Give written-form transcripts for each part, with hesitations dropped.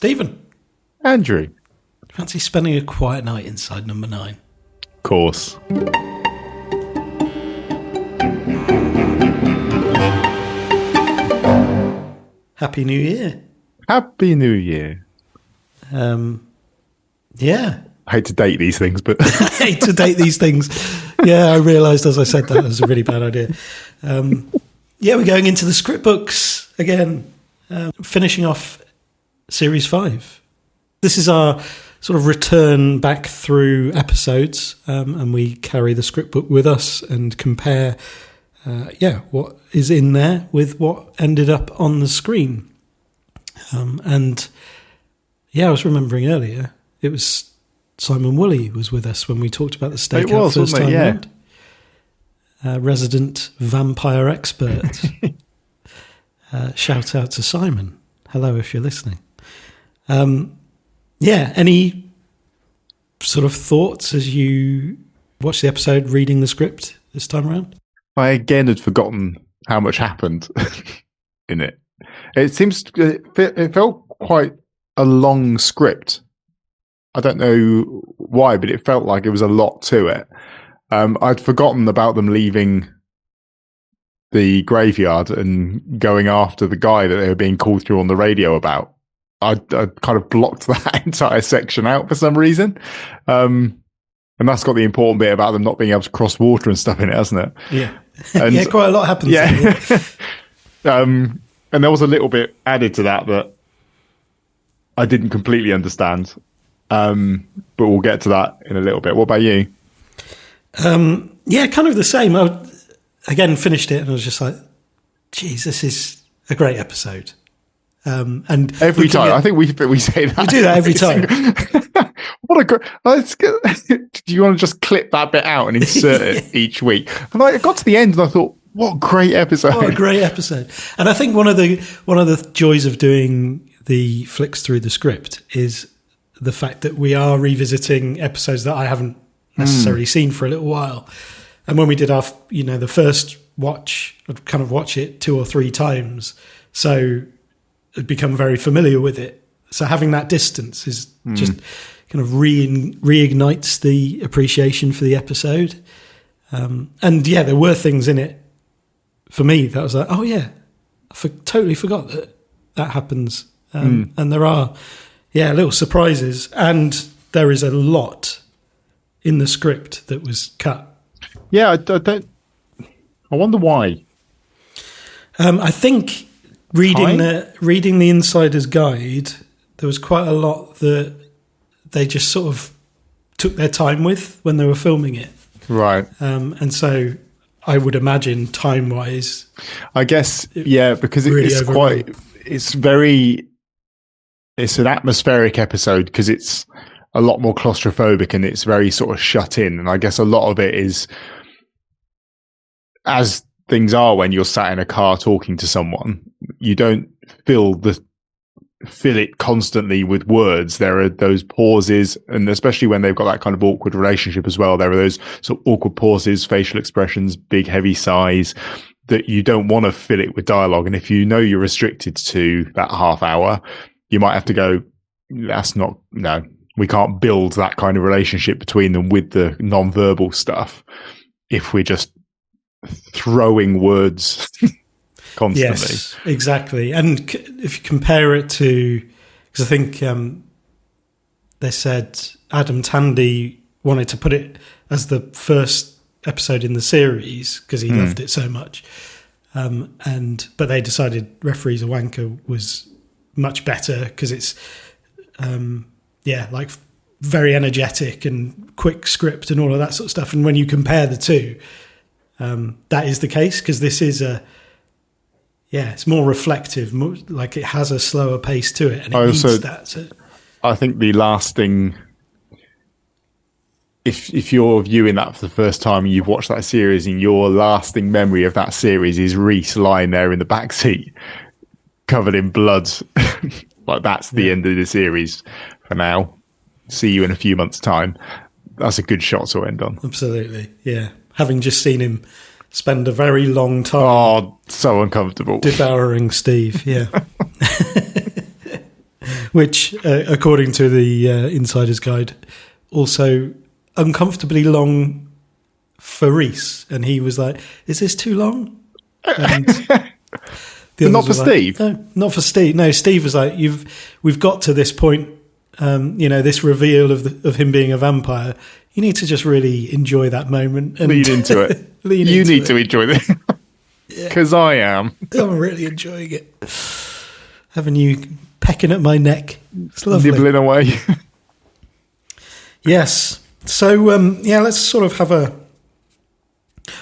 Stephen. Andrew. Fancy spending a quiet night inside number 9? Of course. Happy New Year. Happy New Year. Yeah. I hate to date these things, but... I hate to date these things. Yeah, I realised as I said that was a really bad idea. Yeah, we're going into the script books again, finishing off Series 5. This is our sort of return back through episodes, and we carry the script book with us and compare, what is in there with what ended up on the screen. And I was remembering earlier, it was Simon Woolley was with us when we talked about the Stakeout first time round. Resident vampire expert. Shout out to Simon. Hello if you're listening. Any sort of thoughts as you watched the episode, reading the script this time around? I again had forgotten how much happened in it. It felt quite a long script. I don't know why, but it felt like it was a lot to it. I'd forgotten about them leaving the graveyard and going after the guy that they were being called through on the radio about. I kind of blocked that entire section out for some reason. And that's got the important bit about them not being able to cross water and stuff in it, hasn't it? Yeah. And, quite a lot happens. Yeah. And there was a little bit added to that I didn't completely understand. But we'll get to that in a little bit. What about you? Kind of the same. I again finished it and I was just like, geez, this is a great episode. And every time, I think we say that. We do that every time. What a great! Do you want to just clip that bit out and insert it each week? And I got to the end and I thought, what a great episode! What a great episode! And I think one of the joys of doing the flicks through the script is the fact that we are revisiting episodes that I haven't necessarily seen for a little while. And when we did our, the first watch, I'd kind of watch it 2 or 3 times, so I'd become very familiar with it. So having that distance is just kind of reignites the appreciation for the episode. There were things in it for me that I was like, oh yeah, totally forgot that happens. And there are, little surprises, and there is a lot in the script that was cut. Yeah, I wonder why. I think reading the Insider's Guide, there was quite a lot that they just sort of took their time with when they were filming it. Right. And so I would imagine time-wise... I guess, because really it's an atmospheric episode because it's a lot more claustrophobic and it's very sort of shut in. And I guess a lot of it is, as things are when you're sat in a car talking to someone, you don't fill it constantly with words. There are those pauses, and especially when they've got that kind of awkward relationship as well, there are those sort of awkward pauses, facial expressions, big heavy sighs, that you don't want to fill it with dialogue. And if you know you're restricted to that half hour, you might have to go, we can't build that kind of relationship between them with the non-verbal stuff if we're just throwing words constantly. Yes, exactly. And if you compare it to, because I think they said Adam Tandy wanted to put it as the first episode in the series because he loved it so much, but they decided Referees a Wanker was much better because it's like very energetic and quick script and all of that sort of stuff. And when you compare the two, that is the case, because this is it's more reflective, like it has a slower pace to it, and it needs that. So. I think the last thing, if you're viewing that for the first time and you've watched that series, and your lasting memory of that series is Reese lying there in the back seat, covered in blood, like that's the end of the series for now. See you in a few months' time. That's a good shot to end on. Absolutely, yeah. Having just seen him spend a very long time. Oh, so uncomfortable. Devouring Steve, yeah. which, according to the Insider's Guide, also uncomfortably long for Reese. And he was like, is this too long? And not for Steve? No, not for Steve. No, Steve was like, we've got to this point, this reveal of him being a vampire. You need to just really enjoy that moment. And lean into it. You need to enjoy this. Because I am. I'm really enjoying it. Having you pecking at my neck. It's lovely. Nibbling away. Yes. So, let's sort of have a...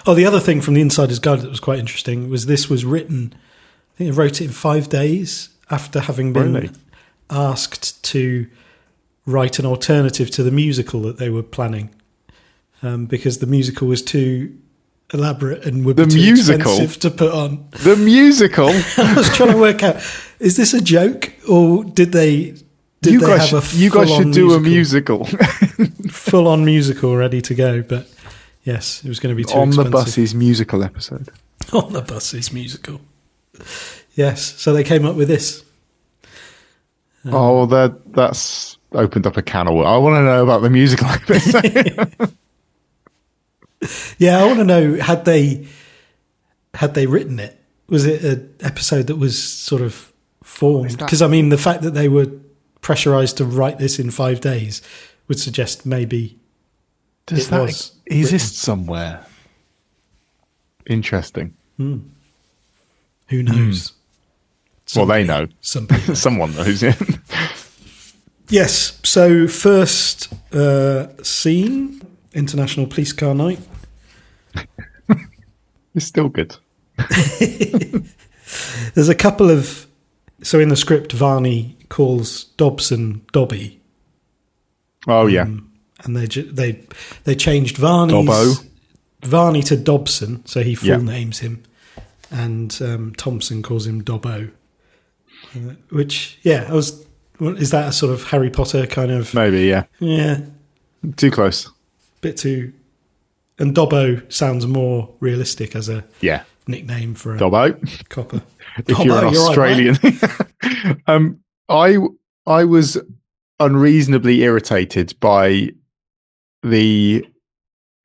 Oh, the other thing from the Insider's Guide that was quite interesting was this was written... I think they wrote it in 5 days after having been asked to write an alternative to the musical that they were planning. Because the musical was too... elaborate and would be too expensive to put on. The musical? I was trying to work out, is this a joke or did they have a you guys should do a musical. Full-on musical ready to go, but yes, it was going to be too expensive. On the Buses musical episode. On the Buses musical. Yes, so they came up with this. That's opened up a can of worms. I want to know about the musical episode. Yeah, I want to know, had they written it? Was it an episode that was sort of formed? Because, I mean, the fact that they were pressurised to write this in 5 days would suggest maybe does it that was exist somewhere? Interesting. Who knows? Well, they know. Some people. Someone knows, yeah. Yes, so first scene, International Police Car Night. It's still good. There's a couple of... So in the script, Varney calls Dobson Dobby. Oh, yeah. And they changed Varney to Dobson, so he full names him. And Thompson calls him Dobbo. Which, is that a sort of Harry Potter kind of... Maybe, yeah. Yeah. Too close. Bit too... And Dobbo sounds more realistic as a nickname for a Dobbo. copper. If you're an Australian. Right, I was unreasonably irritated by the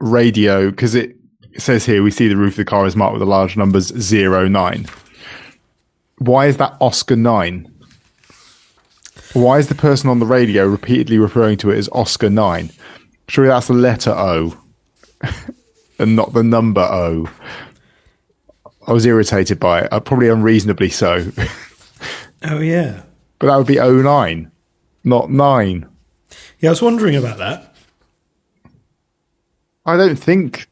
radio because it says here we see the roof of the car is marked with the large numbers 09. Why is that Oscar 9? Why is the person on the radio repeatedly referring to it as Oscar 9? Surely that's the letter O and not the number O. I was irritated by it, probably unreasonably so. Oh, yeah. But that would be 09, not 9. Yeah, I was wondering about that. I don't think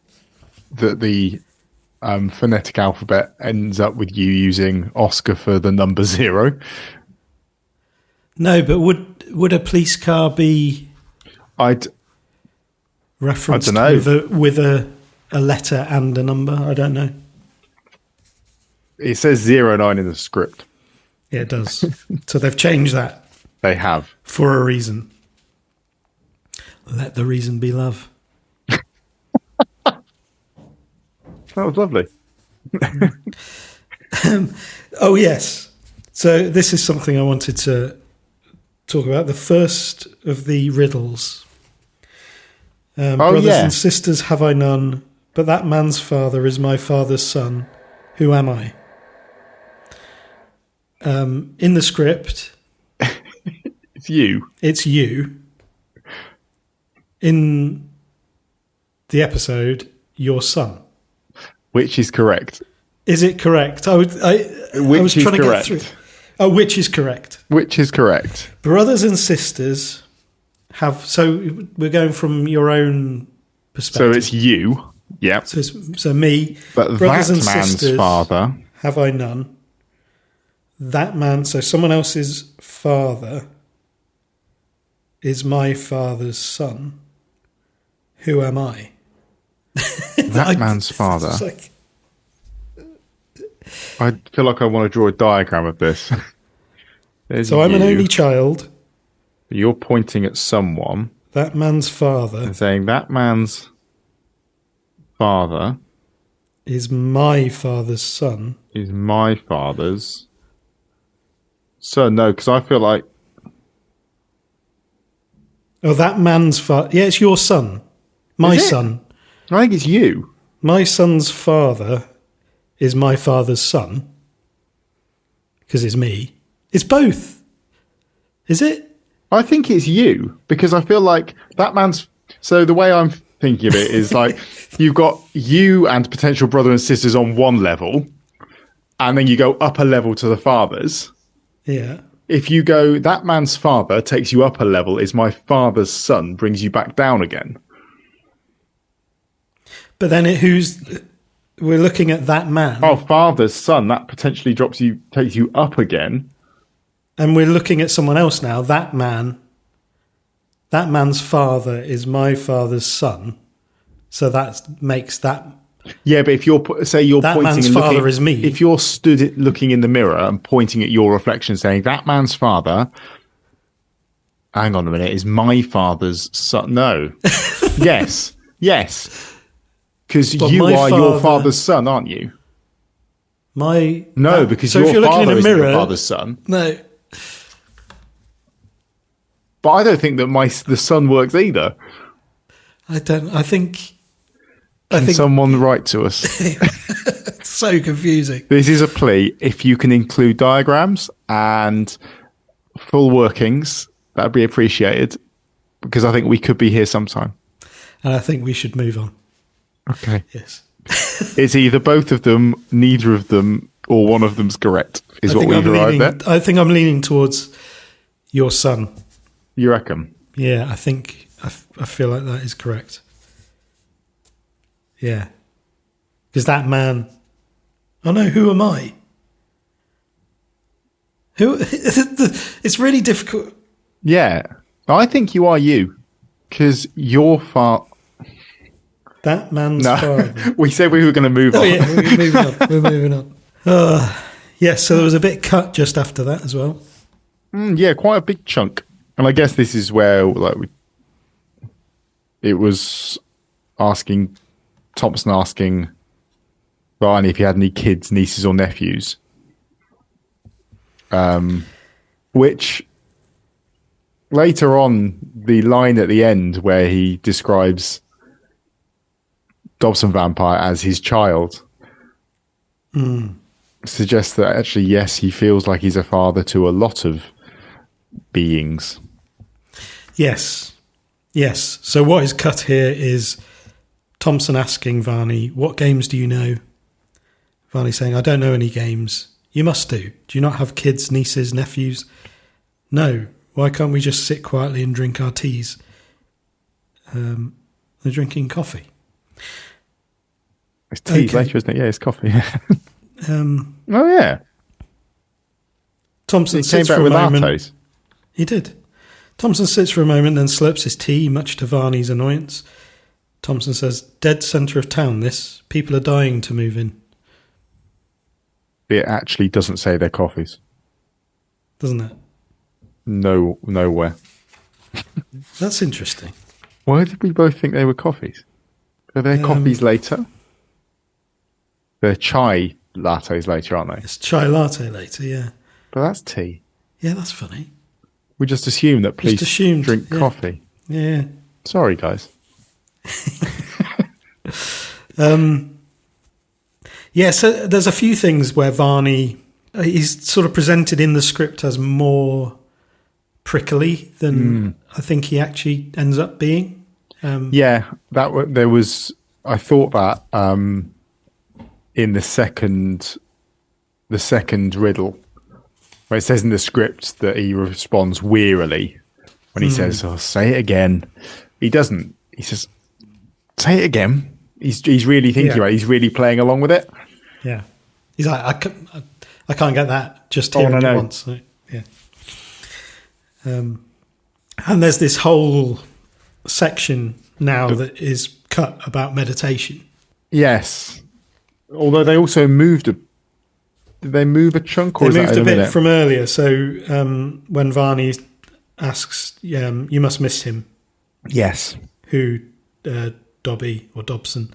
that the phonetic alphabet ends up with you using Oscar for the number 0. No, but would a police car be referenced with a letter and a number? I don't know. It says 09 in the script. Yeah, it does. So they've changed that. They have. For a reason. Let the reason be love. That was lovely. Oh, yes. So this is something I wanted to talk about. The first of the riddles. Brothers and sisters have I none, but that man's father is my father's son. Who am I? In the script... It's you. It's you. In the episode, your son. Which is correct. Is it correct? I was trying to get through. Oh, which is correct. Which is correct. Brothers and sisters have... So we're going from your own perspective. So it's you. Yeah. So me. But brothers that and man's sisters, father... have I none. That man... So someone else's father is my father's son. Who am I? That man's father. I feel like I want to draw a diagram of this. So I'm an only child. You're pointing at someone. That man's father. And saying that man's father is my father's son. Is my father's son. No, because I feel like Oh, that man's father. Yeah, it's your son. My son. I think it's you. My son's father is my father's son. Because it's me. It's both. Is it? I think it's you because I feel like that man's. So the way I'm thinking of it is like you've got you and potential brother and sisters on one level, and then you go up a level to the fathers. Yeah. If you go, that man's father takes you up a level, is my father's son, brings you back down again. But then we're looking at that man. Oh, father's son, that potentially takes you up again. And we're looking at someone else now. That man's father is my father's son. So that makes that. Yeah, but if you're pointing man's and father looking, is me. If you're stood looking in the mirror and pointing at your reflection, saying that man's father, hang on a minute, is my father's son? No, yes, because you are your father's son, aren't you? Because your father is your father's son. No, but I don't think that the son works either. I don't. I think someone write to us? It's so confusing. This is a plea. If you can include diagrams and full workings, that'd be appreciated because I think we could be here sometime. And I think we should move on. Okay. Yes. It's either both of them, neither of them, or one of them's correct, is what we've arrived at. I think I'm leaning towards your son. You reckon? Yeah, I think I feel like that is correct. Yeah. Because that man... Oh no, who am I? It's really difficult. Yeah. I think you are you. Because your father... That man's father. We said we were going to move on. Oh yeah, we're moving on. Yes, so there was a bit cut just after that as well. Yeah, quite a big chunk. And I guess this is where it was Thompson asking Barney if he had any kids, nieces or nephews. Which later on, the line at the end where he describes Dobson Vampire as his child suggests that actually, yes, he feels like he's a father to a lot of beings. Yes. So what is cut here is Thompson asking Varney, what games do you know? Varney saying, I don't know any games. You must do. Do you not have kids, nieces, nephews? No. Why can't we just sit quietly and drink our teas? They're drinking coffee. It's tea later, isn't it? Yeah, it's coffee. Oh, yeah. Thompson sits for a moment. Lattes. He did. Thompson sits for a moment, then slurps his tea, much to Varney's annoyance. Thompson says, dead centre of town, this. People are dying to move in. It actually doesn't say they're coffees. Doesn't it? No, nowhere. That's interesting. Why did we both think they were coffees? Are they coffees later? They're chai lattes later, aren't they? It's chai latte later, yeah. But that's tea. Yeah, that's funny. We just assume that police drink coffee. Yeah. Sorry, guys. Yeah, so there's a few things where Varney, he's sort of presented in the script as more prickly than I think he actually ends up being. Yeah, I thought that in the second riddle, where it says in the script that he responds wearily when he says, "Oh, say it again." He doesn't. He says, "Say it again." He's really thinking about it. He's really playing along with it. Yeah. He's like, I can't get that just hearing it once. So, yeah. And there's this whole section now that is cut about meditation. Yes. Although they also moved did they move a chunk? Or they moved a bit from earlier. So when Varney asks, you must miss him. Yes. Who, Dobby or Dobson,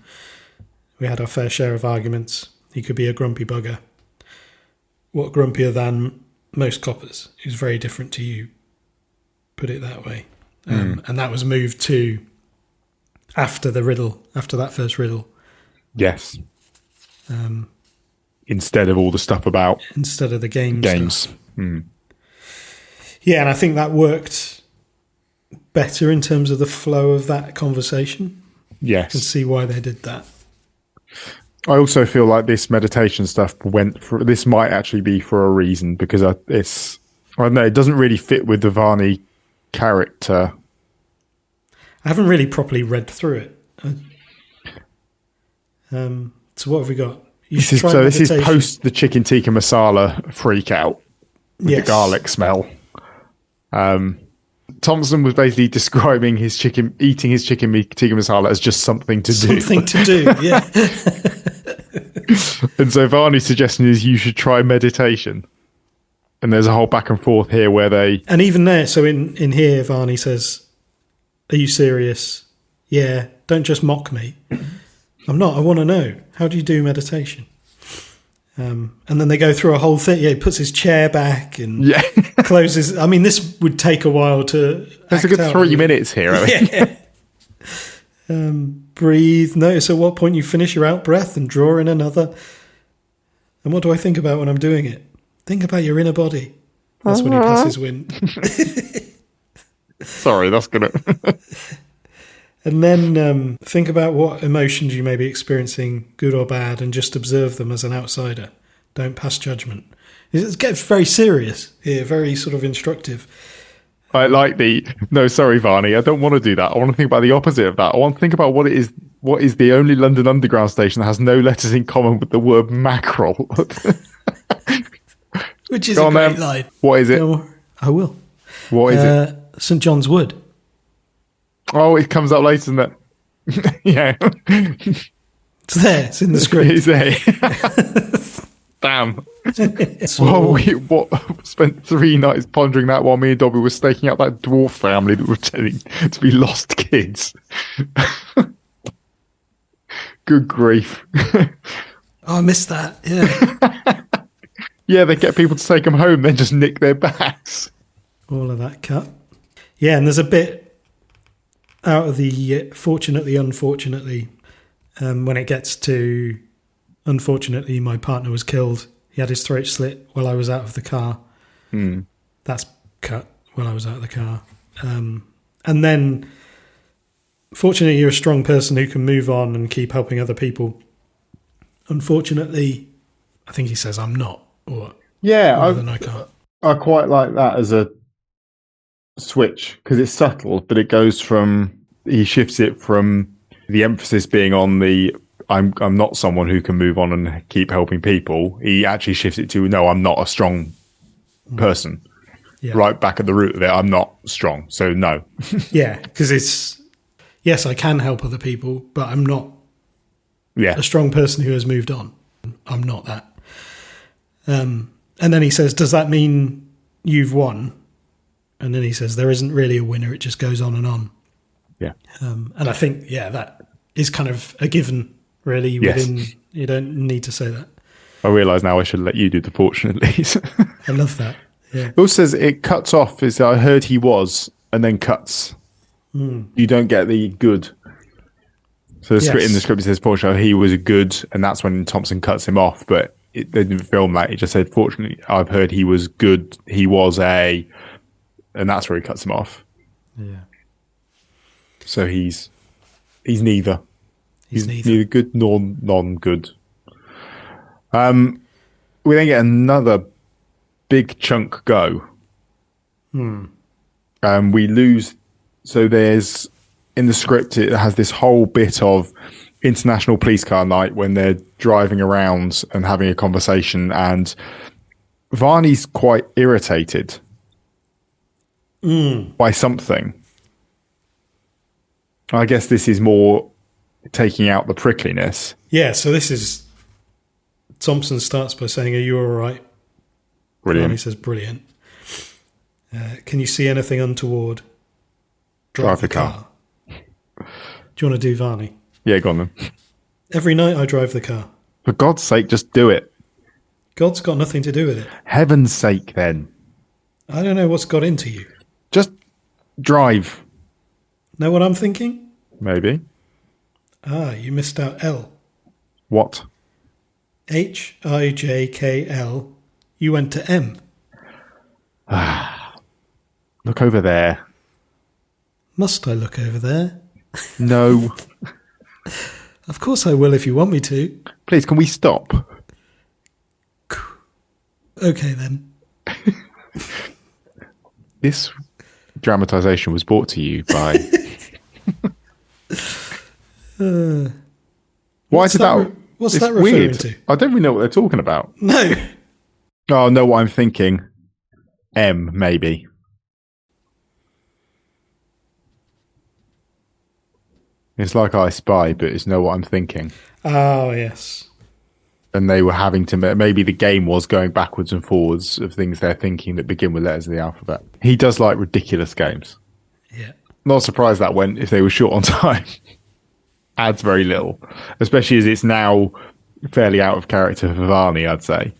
we had our fair share of arguments. He could be a grumpy bugger. What grumpier than most coppers? He's very different to you. Put it that way. And that was moved to after that first riddle. Yes. Instead of all the stuff about... Instead of the games. Yeah, and I think that worked better in terms of the flow of that conversation. Yes. I can see why they did that. I also feel like this meditation stuff this might actually be for a reason, because I don't know, it doesn't really fit with the Varney character. I haven't really properly read through it. So what have we got? This is post the chicken tikka masala freak out with the garlic smell. Thompson was basically describing eating his chicken tikka masala as just something to do. Something to do, yeah. And so Varney's suggestion is you should try meditation. And there's a whole back and forth here where they... And even there, so in here, Varney says, "Are you serious? Yeah, don't just mock me." "I'm not, I want to know. How do you do meditation?" And then they go through a whole thing. Yeah, he puts his chair back and closes. I mean, this would take a while to... There's a good 3 minutes here, I think. Yeah. Breathe. Notice at what point you finish your out breath and draw in another. And what do I think about when I'm doing it? Think about your inner body. That's when he passes wind. Sorry, that's gonna... And then think about what emotions you may be experiencing, good or bad, and just observe them as an outsider. Don't pass judgment. It gets very serious here, very sort of instructive. I like no, sorry, Varney, I don't want to do that. I want to think about the opposite of that. I want to think about what is the only London Underground station that has no letters in common with the word mackerel. Which is a great line. What is it? I will. What is it? St John's Wood. Oh, it comes up later than that. Yeah. It's there. It's in the script. It's there. Damn. Spent 3 nights pondering that while me and Dobby were staking out that dwarf family that were pretending to be lost kids. Good grief. Oh, I missed that. Yeah. Yeah, they get people to take them home, then just nick their bags. All of that cut. Yeah, and there's a bit out of the fortunately, unfortunately, when it gets to unfortunately, my partner was killed. He had his throat slit while I was out of the car. That's cut while I was out of the car. And then, fortunately, you're a strong person who can move on and keep helping other people. Unfortunately, I think he says, "I'm not." Or I can't. I quite like that as a switch because it's subtle, but it goes from he shifts it from the emphasis being on the I'm not someone who can move on and keep helping people. He actually shifts it to no, I'm not a strong person. Yeah. Right back at the root of it, I'm not strong, so no. Yeah, because it's yes, I can help other people, but I'm not a strong person who has moved on. I'm not that. And then he says, "Does that mean you've won?" And then he says, "There isn't really a winner. It just goes on and on." Yeah. And I think, that is kind of a given, really. Within, you don't need to say that. I realise now I should let you do the fortunately. I love that. Yeah. It also says it cuts off. Is I heard he was, and then cuts. You don't get the good. So in the script it says, "Fortunately, he was a good," and that's when Thompson cuts him off. But they didn't film that. It just said, "Fortunately, I've heard he was good. He was a," and that's where he cuts him off. Yeah. So he's neither. He's neither good nor non-good. We then get another big chunk go. We lose. So there's in the script it has this whole bit of international police car night when they're driving around and having a conversation, and Varney's quite irritated by something. I guess this is more taking out the prickliness. Yeah, so this is Thompson starts by saying, "Are you all right?" Brilliant. And he says, "Brilliant. Can you see anything untoward? Drive the car." Do you want to do Varney? Yeah, go on then. "Every night I drive the car." For God's sake, just do it. God's got nothing to do with it. Heaven's sake, then. I don't know what's got into you. Just drive. Know what I'm thinking? Maybe. You missed out L. What? Hijkl. You went to M. Look over there. Must I look over there? No. Of course I will if you want me to. Please, can we stop? Okay, then. This dramatisation was brought to you by... Why did that... What's it's that referring weird. to? I don't really know what they're talking about. No. Oh, I know what I'm thinking. M, maybe. It's like I Spy, but it's Know What I'm Thinking. Oh, yes. And they were having to... Maybe the game was going backwards and forwards of things they're thinking that begin with letters of the alphabet. He does like ridiculous games. Yeah. Not surprised that went, if they were short on time. Adds very little. Especially as it's now fairly out of character for Varney, I'd say.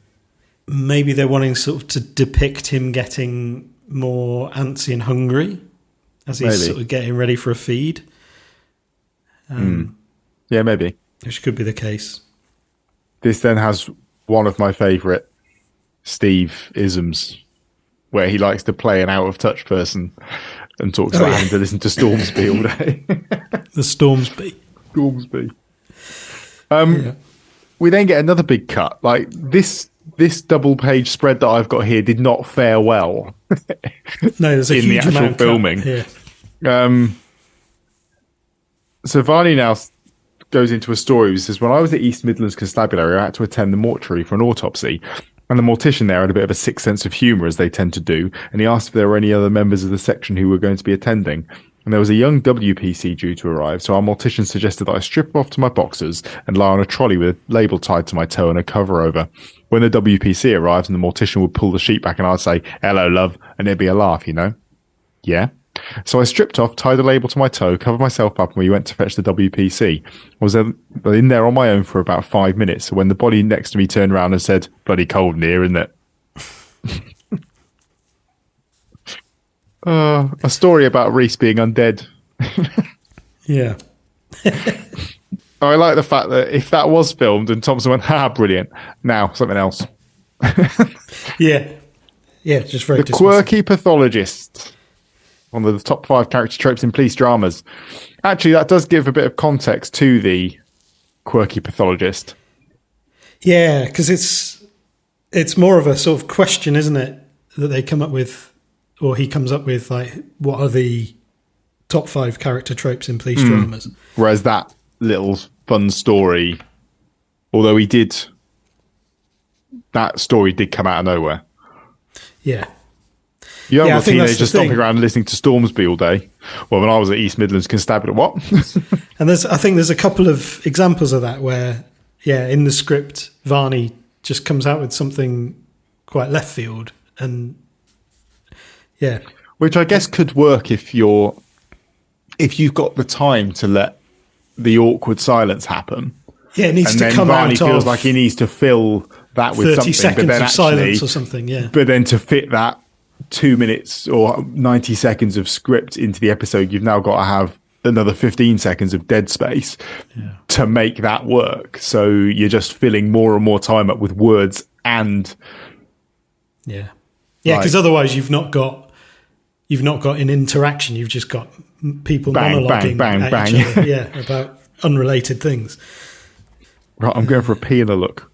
Maybe they're wanting sort of to depict him getting more antsy and hungry as he's sort of getting ready for a feed. Yeah, maybe. Which could be the case. This then has one of my favourite Steve-isms, where he likes to play an out-of-touch person and talks about having to listen to Stormsby all day. The Stormsby. Stormsby. We then get another big cut. Like, this double-page spread that I've got here did not fare well. No, there's a in huge the actual amount filming. So Varney now goes into a story. He says, when I was at East Midlands Constabulary, I had to attend the mortuary for an autopsy. And the mortician there had a bit of a sick sense of humour, as they tend to do. And he asked if there were any other members of the section who were going to be attending. And there was a young WPC due to arrive. So our mortician suggested that I strip off to my boxers and lie on a trolley with a label tied to my toe and a cover over. When the WPC arrives and the mortician would pull the sheet back and I'd say, hello, love. And there'd be a laugh, you know? Yeah. So I stripped off, tied the label to my toe, covered myself up, and we went to fetch the WPC. I was in there on my own for about 5 minutes. So when the body next to me turned around and said, bloody cold in here, isn't it? A story about Reese being undead. Yeah. I like the fact that if that was filmed and Thompson went, brilliant. Now, something else. Yeah. Yeah, just very The quirky pathologist. One of the top 5 character tropes in police dramas. Actually, that does give a bit of context to the quirky pathologist. Yeah, because it's more of a sort of question, isn't it, that they come up with, or he comes up with, like, what are the top 5 character tropes in police dramas? Whereas that little fun story, although that story did come out of nowhere. Yeah. You have a teenager stomping around listening to Stormsby all day. Well, when I was at East Midlands Constabulary, what? And I think there's a couple of examples of that where, in the script, Varney just comes out with something quite left field, and which I guess could work if you've got the time to let the awkward silence happen. Yeah, it needs and to then come Varney out feels of like he needs to fill that with 30 something, seconds but then of silence or something. Yeah, but then to fit that 2 minutes or 90 seconds of script into the episode, you've now got to have another 15 seconds of dead space to make that work. So you're just filling more and more time up with words and because otherwise you've not got an interaction. You've just got people monologuing at each other, about unrelated things. Right, I'm going for a pee and a look.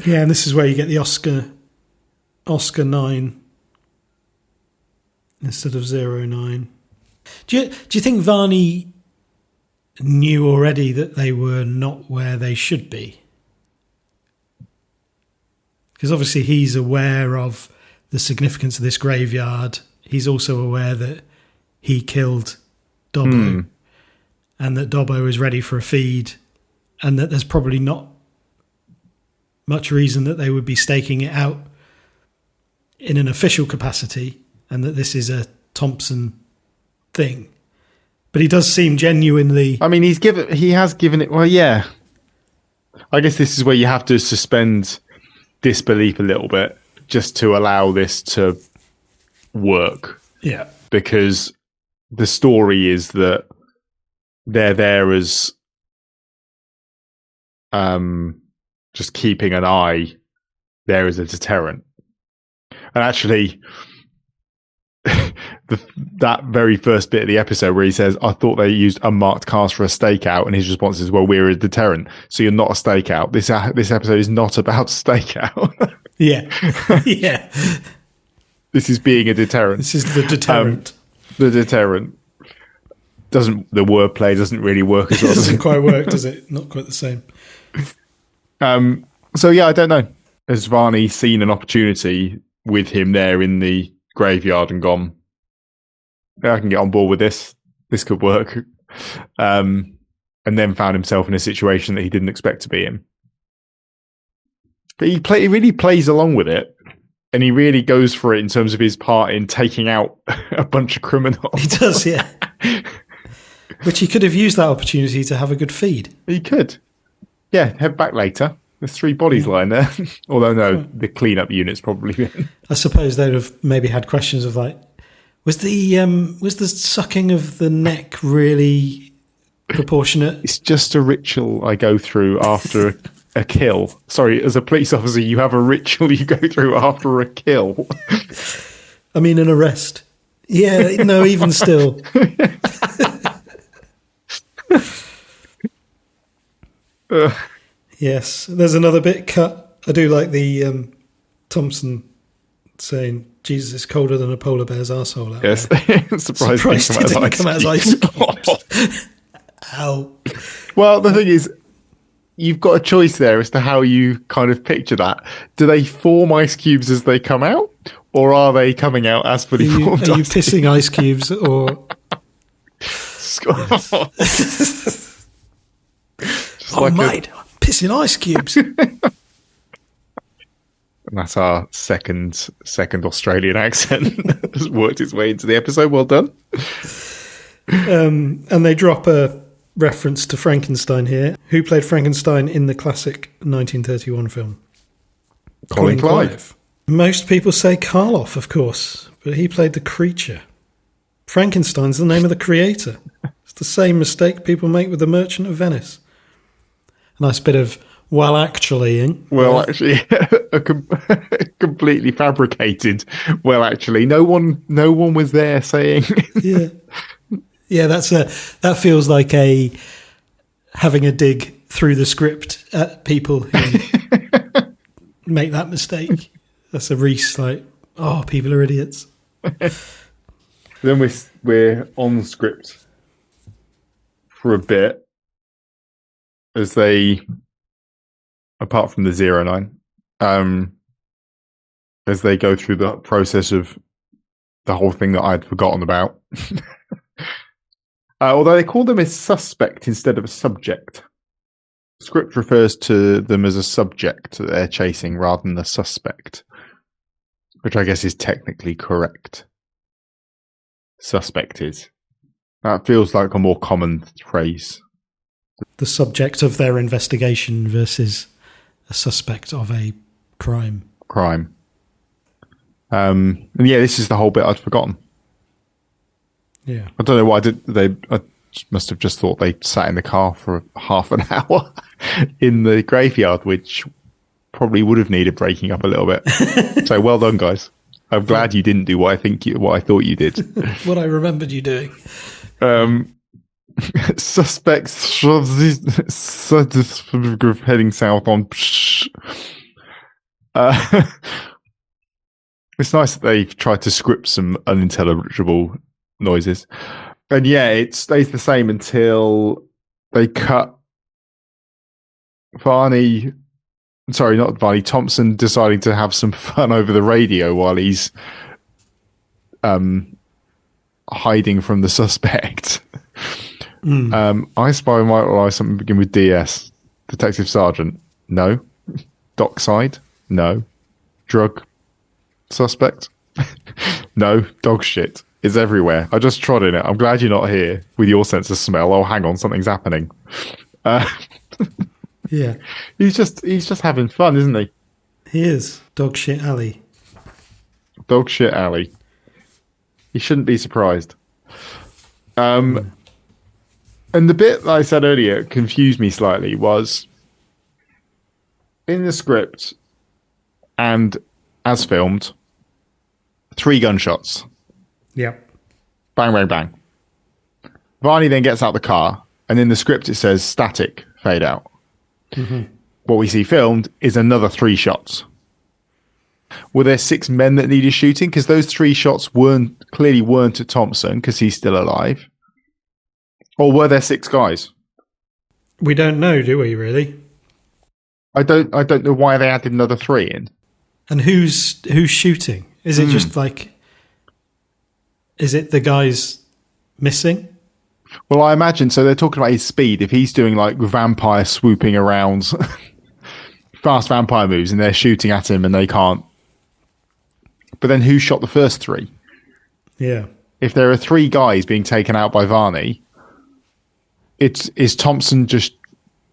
Yeah, and this is where you get the Oscar 9 instead of 09. Do you think Varney knew already that they were not where they should be? Because obviously he's aware of the significance of this graveyard. He's also aware that he killed Dobbo and that Dobbo is ready for a feed, and that there's probably not much reason that they would be staking it out in an official capacity, and that this is a Thompson thing. But he does seem genuinely... I mean, he has given it... Well, yeah. I guess this is where you have to suspend disbelief a little bit just to allow this to work. Yeah. Because the story is that they're there as just keeping an eye there as a deterrent. And actually, that very first bit of the episode where he says, I thought they used unmarked cars for a stakeout, and his response is, well, we're a deterrent, so you're not a stakeout. This episode is not about stakeout. Yeah. Yeah. This is being a deterrent. This is the deterrent. The deterrent. The wordplay doesn't really work as well. It doesn't quite work, does it? Not quite the same. So yeah, I don't know. Has Varney seen an opportunity with him there in the graveyard and gone, yeah, I can get on board with this. This could work. And then found himself in a situation that he didn't expect to be in. But he really plays along with it. And he really goes for it in terms of his part in taking out a bunch of criminals. He does, yeah. Which he could have used that opportunity to have a good feed. He could. Yeah, head back later. There's 3 bodies lying there. Although, no, the cleanup unit's probably been. I suppose they'd have maybe had questions of like, was the sucking of the neck really proportionate? It's just a ritual I go through after a kill. Sorry, as a police officer, you have a ritual you go through after a kill. I mean, an arrest. Yeah, no, even still. Yes, there's another bit cut. I do like the Thompson saying, Jesus is colder than a polar bear's arsehole out yes. there. Surprised it didn't come out as ice cubes. Ow. Well, the thing is, you've got a choice there as to how you kind of picture that. Do they form ice cubes as they come out? Or are they coming out as fully formed? Are you pissing ice cubes or... Oh, like mate, I'm pissing ice cubes. And that's our second Australian accent has worked its way into the episode. Well done. And they drop a reference to Frankenstein here. Who played Frankenstein in the classic 1931 film? Colin Clive. Most people say Karloff, of course, but he played the creature. Frankenstein's the name of the creator. It's the same mistake people make with The Merchant of Venice. A nice bit of actually. Actually, completely fabricated. Well, actually, no one was there saying. Yeah. Yeah, that feels like having a dig through the script at people who make that mistake. That's a Reese, like, oh, people are idiots. Then we're on script for a bit as they, apart from the 09, as they go through the process of the whole thing that I'd forgotten about. Although they call them a suspect instead of a subject. Script refers to them as a subject that they're chasing rather than a suspect, which I guess is technically correct. Suspect is. That feels like a more common phrase. The subject of their investigation versus a suspect of a crime. And yeah, this is the whole bit I'd forgotten. Yeah. I don't know why I must have just thought they sat in the car for half an hour in the graveyard, which probably would have needed breaking up a little bit. So well done, guys. I'm glad you didn't do what I thought you did. What I remembered you doing. Suspects heading south on. It's nice that they've tried to script some unintelligible noises. And yeah, it stays the same until they cut Thompson deciding to have some fun over the radio while he's hiding from the suspect. I spy might lie something begin with DS. Detective Sergeant. No. Dockside. No. Drug suspect. No. Dog shit is everywhere. I just trod in it. I'm glad you're not here with your sense of smell. Oh, hang on, something's happening. Yeah. He's just having fun, isn't he? He is. Dog shit alley. Dog shit alley. He shouldn't be surprised. And the bit that I said earlier confused me slightly was in the script and as filmed, 3 gunshots. Yep. Bang, bang, bang. Varney then gets out the car, and in the script it says static, fade out. Mm-hmm. What we see filmed is another 3 shots. Were there 6 men that needed shooting? Because those 3 shots clearly weren't at Thompson because he's still alive. Or were there 6 guys? We don't know, do we, really? I don't know why they added another 3 in. And who's shooting? Is it just like... Is it the guys missing? Well, I imagine. So they're talking about his speed. If he's doing like vampire swooping around, fast vampire moves, and they're shooting at him and they can't. But then who shot the first 3? Yeah. If there are 3 guys being taken out by Varney, is Thompson just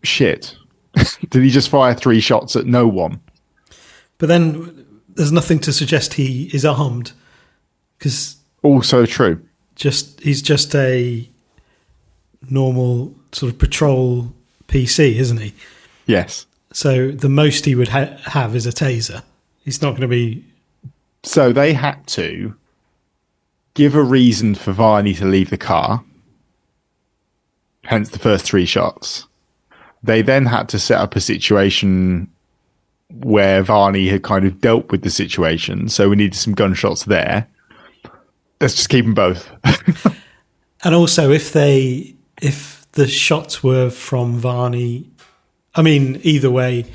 shit? Did he just fire 3 shots at no one? But then there's nothing to suggest he is armed. Because also true. He's just a normal sort of patrol PC, isn't he? Yes. So the most he would have is a taser. He's not going to be... So they had to give a reason for Varney to leave the car, hence the first 3 shots. They then had to set up a situation where Varney had kind of dealt with the situation, so we needed some gunshots there. Let's just keep them both. And also, if the shots were from Varney, I mean, either way,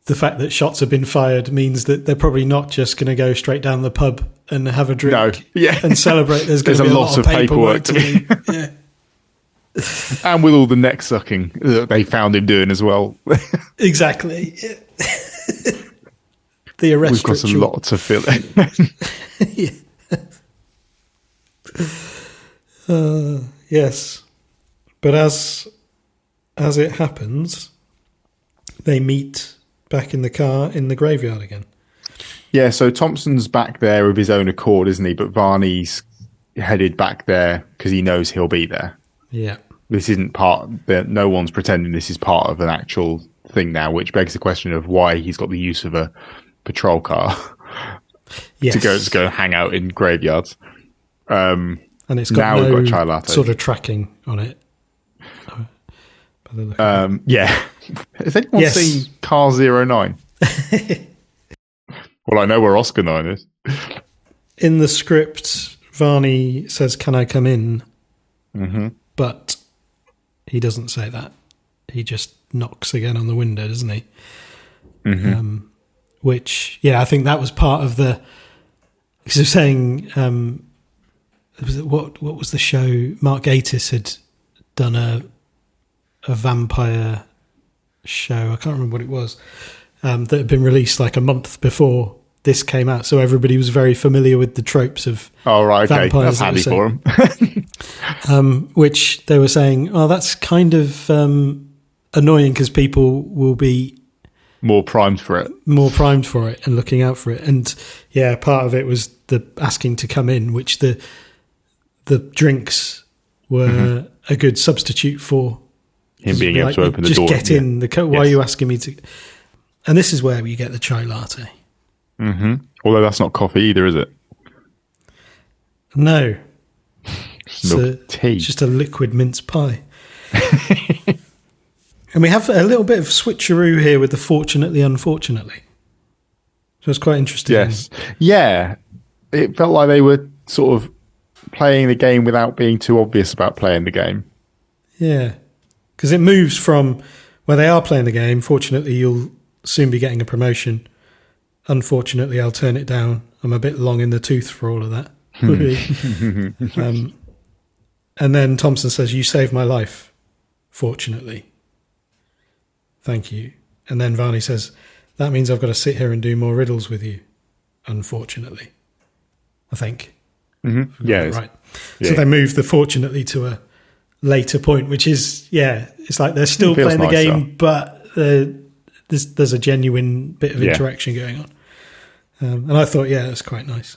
the fact that shots have been fired means that they're probably not just going to go straight down the pub and have a drink and celebrate. There's going to be a lot of paperwork to do. Yeah. And with all the neck sucking that they found him doing as well. Exactly. Yeah. The arrest We've got ritual. a lot to fill in. Yes. But as it happens, they meet back in the car in the graveyard again. Yeah, so Thompson's back there of his own accord, isn't he? But Varney's headed back there because he knows he'll be there. Yeah. This isn't no one's pretending this is part of an actual thing now, which begs the question of why he's got the use of a patrol car to go hang out in graveyards. And it's got now no we've got chai latte. Sort of tracking on it. Yeah. Has anyone seen Car 09? Well, I know where Oscar 9 is. In the script, Varney says, "Can I come in?" Mm-hmm. But he doesn't say that. He just knocks again on the window, doesn't he? Mm-hmm. Which, I think that was part of the... Because they're saying... what was the show? Mark Gatiss had done a vampire show. I can't remember what it was. That had been released like a month before this came out, so everybody was very familiar with the tropes of vampires. That's handy for them. Which they were saying, that's kind of annoying because people will be more primed for it and looking out for it. And part of it was the asking to come in, which the drinks were a good substitute for him being able to open the door. Just get in. Why are you asking me to... And this is where you get the chai latte. Mm-hmm. Although that's not coffee either, is it? No. It's tea. It's just a liquid mince pie. And we have a little bit of switcheroo here with the fortunately, unfortunately. So it's quite interesting. Yes. Yeah. It felt like they were sort of playing the game without being too obvious about playing the game. Yeah. Because it moves from where they are playing the game, fortunately, you'll soon be getting a promotion. Unfortunately, I'll turn it down. I'm a bit long in the tooth for all of that. And then Thompson says, "You saved my life, fortunately. Thank you." And then Varney says, "That means I've got to sit here and do more riddles with you, unfortunately." I think. Mm-hmm. Yeah. Right. So they move the fortunately to a later point, which is, it's like they're still playing the game, but there's a genuine bit of interaction going on. And I thought, that's quite nice.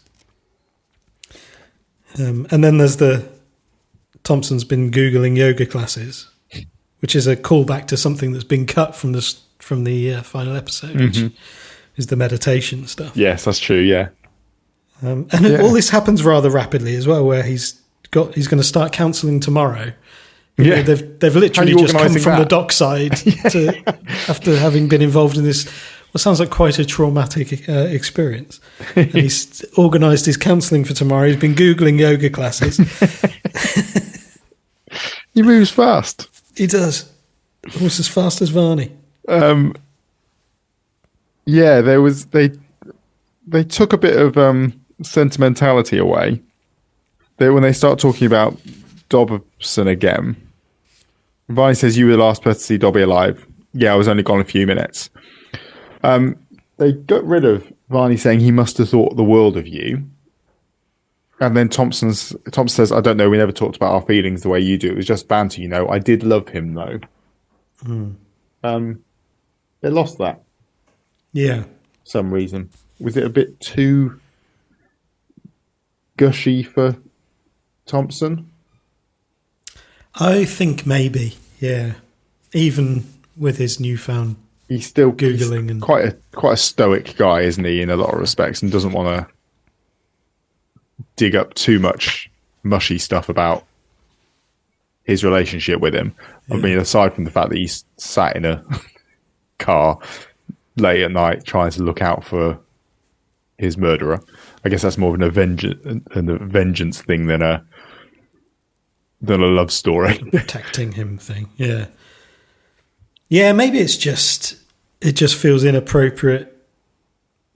And then there's the Thompson's been Googling yoga classes, which is a callback to something that's been cut from the final episode, which is the meditation stuff. Yes, that's true. Yeah, all this happens rather rapidly as well, where he's going to start counselling tomorrow. Yeah, they've literally just come from the dockside after having been involved in this. What sounds like quite a traumatic experience. And he's organised his counselling for tomorrow. He's been Googling yoga classes. He moves fast. He does. Almost as fast as Varney. Yeah, they took a bit of sentimentality away. When they start talking about Dobson again, Varney says, "You were the last person to see Dobby alive." Yeah, I was only gone a few minutes. They got rid of Varney saying he must have thought the world of you. And then Thompson says, "I don't know, we never talked about our feelings the way you do. It was just banter, you know. I did love him, though." They lost that. Yeah. For some reason. Was it a bit too gushy for Thompson? I think maybe, yeah. Even with his newfound he's still Googling and quite a stoic guy, isn't he, in a lot of respects, and doesn't want to dig up too much mushy stuff about his relationship with him. Yeah. I mean, aside from the fact that he's sat in a car late at night trying to look out for his murderer. I guess that's more of a vengeance thing than a love story. Protecting him thing, yeah. Yeah, maybe it just feels inappropriate,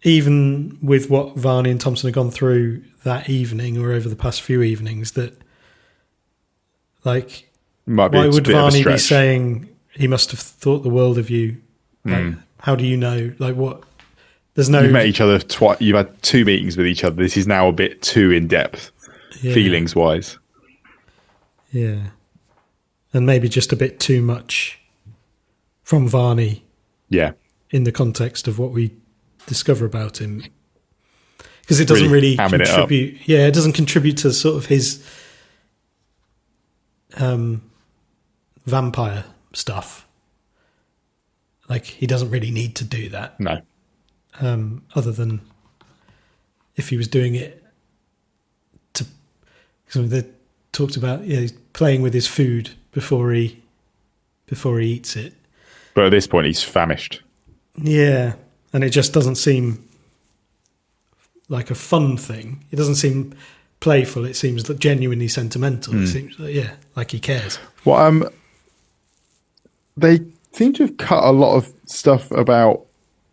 even with what Varney and Thompson have gone through that evening or over the past few evenings, that, like, why would Varney be saying he must have thought the world of you? Like, how do you know? Like, what? There's no... You've met each other twice. You've had 2 meetings with each other. This is now a bit too in-depth, feelings-wise. Yeah. And maybe just a bit too much from Varney. Yeah. In the context of what we discover about him. Because it doesn't really contribute... it doesn't contribute to sort of his vampire stuff. Like, he doesn't really need to do that. No. Other than if he was doing it to... Because they talked about he's playing with his food before he eats it. But at this point, he's famished. Yeah, and it just doesn't seem like a fun thing. It doesn't seem playful. It seems genuinely sentimental. It seems, like he cares. Well, they seem to have cut a lot of stuff about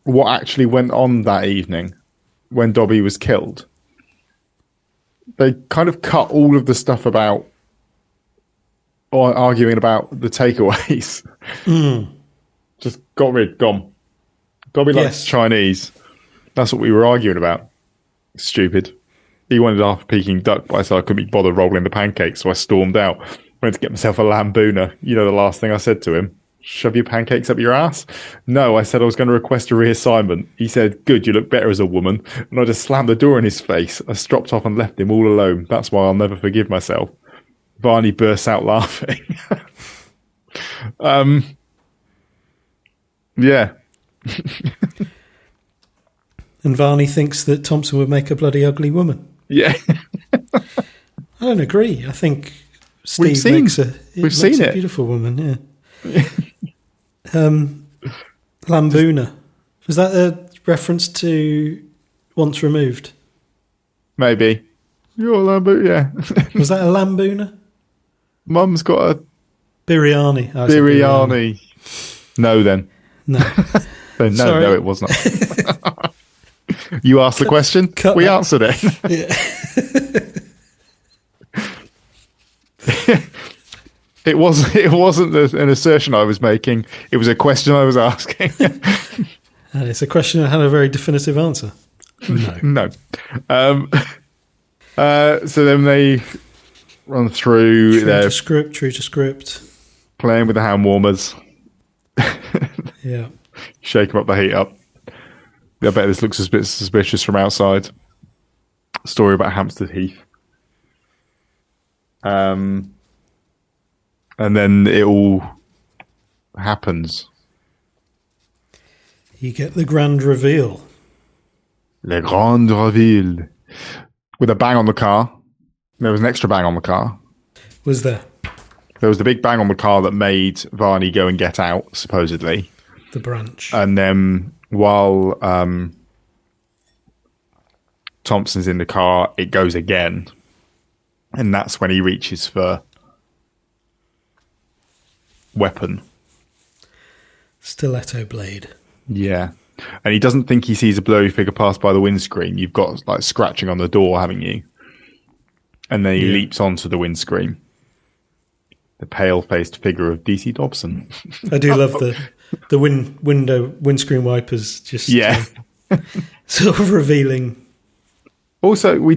what actually went on that evening when Dobby was killed. They kind of cut all of the stuff about arguing about the takeaways. Just gone. Dobby likes Chinese. That's what we were arguing about. Stupid. He wanted half a Peking duck, but I said I couldn't be bothered rolling the pancakes, so I stormed out. Went to get myself a lambuna. You know the last thing I said to him? Shove your pancakes up your ass? No, I said I was going to request a reassignment. He said, good, you look better as a woman. And I just slammed the door in his face. I stropped off and left him all alone. That's why I'll never forgive myself. Varney bursts out laughing. Yeah. And Varney thinks that Thompson would make a bloody ugly woman. Yeah. I don't agree. I think Steve makes a beautiful woman, yeah. Lambuna. Was that a reference to Once Removed? Maybe. You're a Lambuna, yeah. Was that a Lambuna? Mum's got a... Biryani. Biryani. No, then. No. No, it was not. You asked the question, we answered it. Yeah. It wasn't an assertion I was making. It was a question I was asking. And it's a question that had a very definitive answer. No. So then they run through. True to script. Playing with the hand warmers. Yeah. Shake them up, the heat up. I bet this looks a bit suspicious from outside. Story about Hampstead Heath. And then it all happens. You get the grand reveal. Le grand reveal. With a bang on the car. There was an extra bang on the car. Was there? There was the big bang on the car that made Varney go and get out, supposedly. The branch. And then while Thompson's in the car, it goes again. And that's when he reaches for weapon. Stiletto blade. Yeah. And he doesn't think he sees a blurry figure pass by the windscreen. You've got like scratching on the door, haven't you? And then he leaps onto the windscreen. The pale-faced figure of DC Dobson. I do love the windscreen wipers just sort of revealing. Also, we